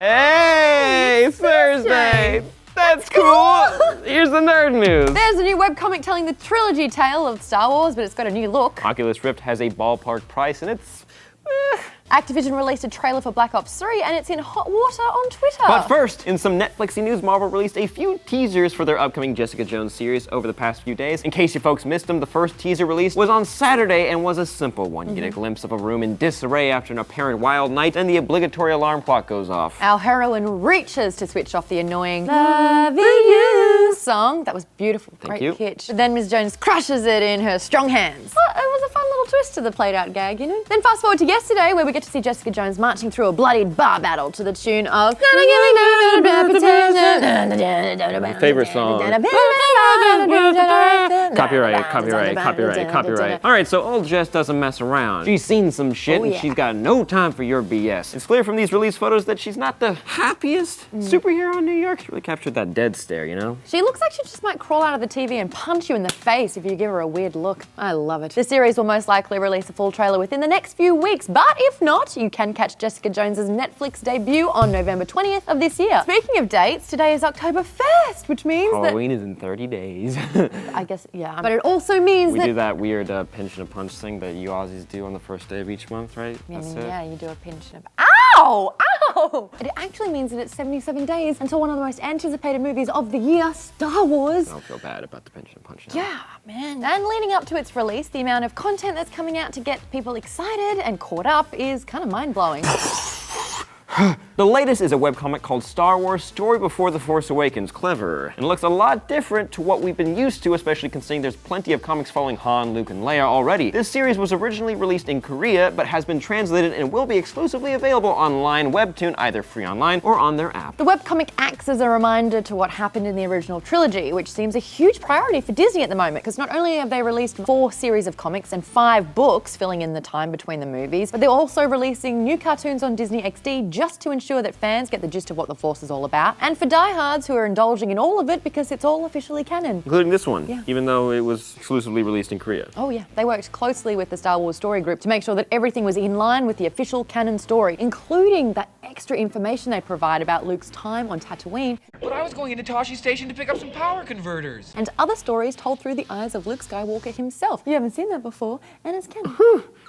Hey, Thursday! That's cool! Here's the nerd news. There's a new webcomic telling the trilogy tale of Star Wars, but it's got a new look. Oculus Rift has a ballpark price and it's... Activision released a trailer for Black Ops 3 and it's in hot water on Twitter. But first, in some Netflixy news, Marvel released a few teasers for their upcoming Jessica Jones series over the past few days. In case you folks missed them, the first teaser release was on Saturday and was a simple one. You get a glimpse of a room in disarray after an apparent wild night and the obligatory alarm clock goes off. Our heroine reaches to switch off the annoying "Loving You" song. That was beautiful. Thank Great you. pitch. But then Ms. Jones crushes it in her strong hands. Well, it was a fun little twist to the played out gag, you know? Then fast forward to yesterday where we get to see Jessica Jones marching through a bloodied bar battle to the tune of Favorite song. Copyright. All right, so old Jess doesn't mess around. She's seen some shit and she's got no time for your BS. It's clear from these release photos that she's not the happiest superhero in New York. She really captured that dead stare, you know? She looks like she just might crawl out of the TV and punch you in the face if you give her a weird look. I love it. The series will most likely release a full trailer within the next few weeks, but if not, you can catch Jessica Jones's Netflix debut on November 20th of this year. Speaking of dates, today is October 1st, which means Halloween is in 30 days. I guess, yeah. But it also means we do that weird pinch and a punch thing that you Aussies do on the first day of each month, right? Yeah, you do a pinch and a... Ow! Ow! It actually means that it's 77 days until one of the most anticipated movies of the year, Star Wars. I don't feel bad about the pinch and punch now. Yeah, man. And leading up to its release, the amount of content that's coming out to get people excited and caught up is kind of mind-blowing. The latest is a webcomic called Star Wars Story Before the Force Awakens. Clever. And it looks a lot different to what we've been used to, especially considering there's plenty of comics following Han, Luke, and Leia already. This series was originally released in Korea, but has been translated and will be exclusively available online webtoon, either free online or on their app. The webcomic acts as a reminder to what happened in the original trilogy, which seems a huge priority for Disney at the moment, because not only have they released 4 series of comics and 5 books filling in the time between the movies, but they're also releasing new cartoons on Disney XD just to ensure that fans get the gist of what the Force is all about, and for diehards who are indulging in all of it because it's all officially canon. Including this one, even though it was exclusively released in Korea. Oh yeah, they worked closely with the Star Wars story group to make sure that everything was in line with the official canon story, including that extra information they provide about Luke's time on Tatooine. But I was going into Toshi Station to pick up some power converters. And other stories told through the eyes of Luke Skywalker himself. You haven't seen that before, and it's canon.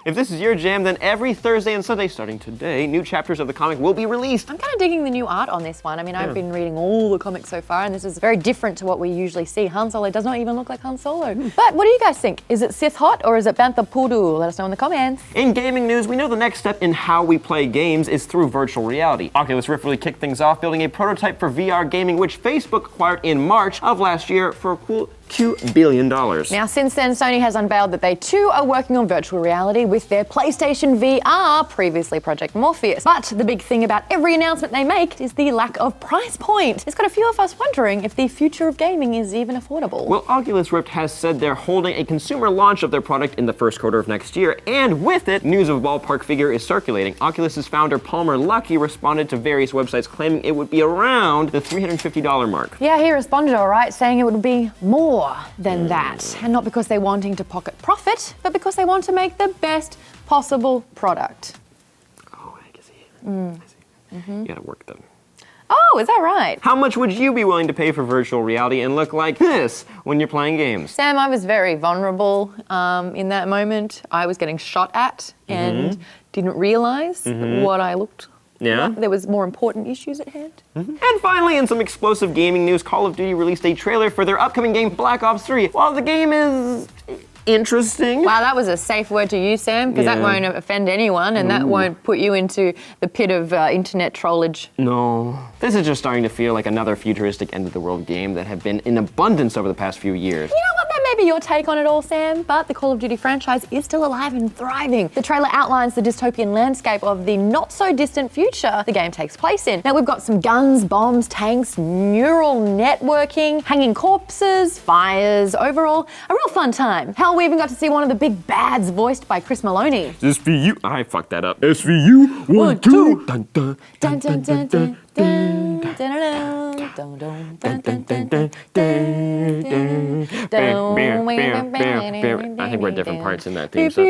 If this is your jam, then every Thursday and Sunday, starting today, new chapters of the comic will be released. I'm kind of digging the new art on this one. I mean, I've been reading all the comics so far, and this is very different to what we usually see. Han Solo does not even look like Han Solo. But what do you guys think? Is it Sith hot or is it Bantha Poodoo? Let us know in the comments. In gaming news, we know the next step in how we play games is through virtual reality. Oculus Rift really kicked things off, building a prototype for VR gaming, which Facebook acquired in March of last year for a cool $2 billion. Now, since then, Sony has unveiled that they too are working on virtual reality with their PlayStation VR, previously Project Morpheus. But the big thing about every announcement they make is the lack of price point. It's got a few of us wondering if the future of gaming is even affordable. Well, Oculus Rift has said they're holding a consumer launch of their product in the first quarter of next year, and with it, news of a ballpark figure is circulating. Oculus's founder Palmer Luckey responded to various websites claiming it would be around the $350 mark. Yeah, he responded all right, saying it would be more than that. And not because they're wanting to pocket profit, but because they want to make the best possible product. Oh, I see. You gotta work them. Oh, is that right? How much would you be willing to pay for virtual reality and look like this when you're playing games? Sam, I was very vulnerable in that moment. I was getting shot at and didn't realize what I looked Yeah? There was more important issues at hand. And finally, in some explosive gaming news, Call of Duty released a trailer for their upcoming game, Black Ops 3. While the game is interesting. Wow, that was a safe word to use, Sam, because that won't offend anyone, and that won't put you into the pit of internet trollage. No. This is just starting to feel like another futuristic end-of-the-world game that have been in abundance over the past few years. You know what? That may be your take on it all, Sam, but the Call of Duty franchise is still alive and thriving. The trailer outlines the dystopian landscape of the not-so-distant future the game takes place in. Now, we've got some guns, bombs, tanks, neural networking, hanging corpses, fires, overall, a real fun time. Hell, we even got to see one of the big bads voiced by Chris Maloney. SVU, I fucked that up. SVU, 1, 2, dun dun Dun dun dun dun dun dun dun dun dun dun dun dun dun. I think we're at different parts in that theme. So.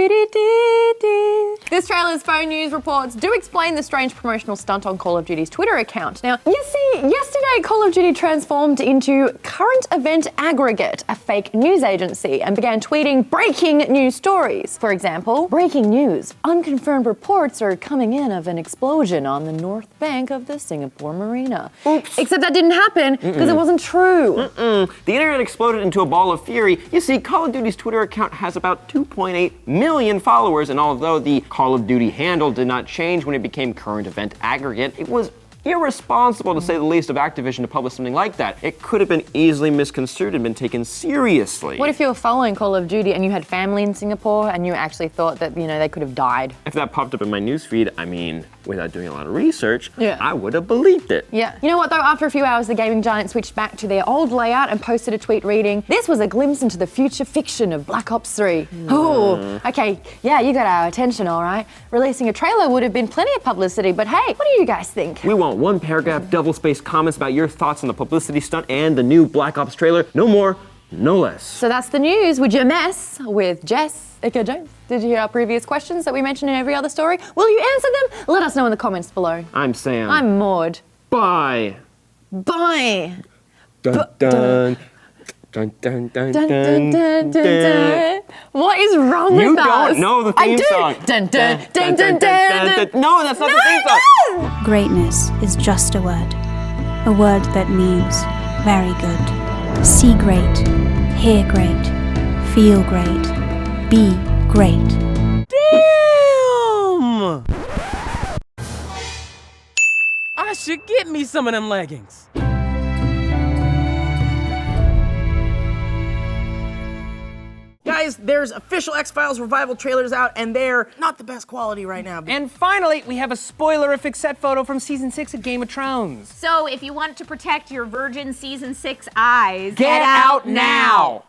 This This trailer's phone news reports do explain the strange promotional stunt on Call of Duty's Twitter account. Now, you see, yesterday Call of Duty transformed into Current Event Aggregate, a fake news agency, and began tweeting breaking news stories. For example, breaking news. Unconfirmed reports are coming in of an explosion on the north bank of the Singapore Marina. Oops. Except that didn't happen because it wasn't true. The internet exploded into a ball of fury. You see, Call of Duty's Twitter account has about 2.8 million followers, and although the Call of Duty handle did not change when it became Current Event Aggregate, it was irresponsible, to say the least, of Activision to publish something like that. It could have been easily misconstrued and been taken seriously. What if you were following Call of Duty and you had family in Singapore and you actually thought that, they could have died? If that popped up in my newsfeed, I mean, without doing a lot of research, Yeah. I would have believed it. Yeah. You know what though? After a few hours, the gaming giant switched back to their old layout and posted a tweet reading, "This was a glimpse into the future fiction of Black Ops 3. Ooh, okay, yeah, you got our attention, all right. Releasing a trailer would have been plenty of publicity, but hey, what do you guys think? We want one paragraph double-spaced comments about your thoughts on the publicity stunt and the new Black Ops trailer. No more, no less. So that's the news. Would you mess with Jessica Jones? Did you hear our previous questions that we mentioned in every other story? Will you answer them? Let us know in the comments below. I'm Sam. I'm Maud. Bye. Bye. Dun dun. Dun dun dun Dun, dun dun, dun, dun. What is wrong You with us? don't know the theme I do. song. Dun, dun, dun, dun, dun, dun. No, that's not the theme song. No! Greatness is just a word that means very good. See great, hear great, feel great, be great. Damn! I should get me some of them leggings. Guys, there's official X-Files Revival trailers out, and they're not the best quality right now. And finally, we have a spoilerific set photo from Season 6 of Game of Thrones. So if you want to protect your virgin Season 6 eyes, Get out now!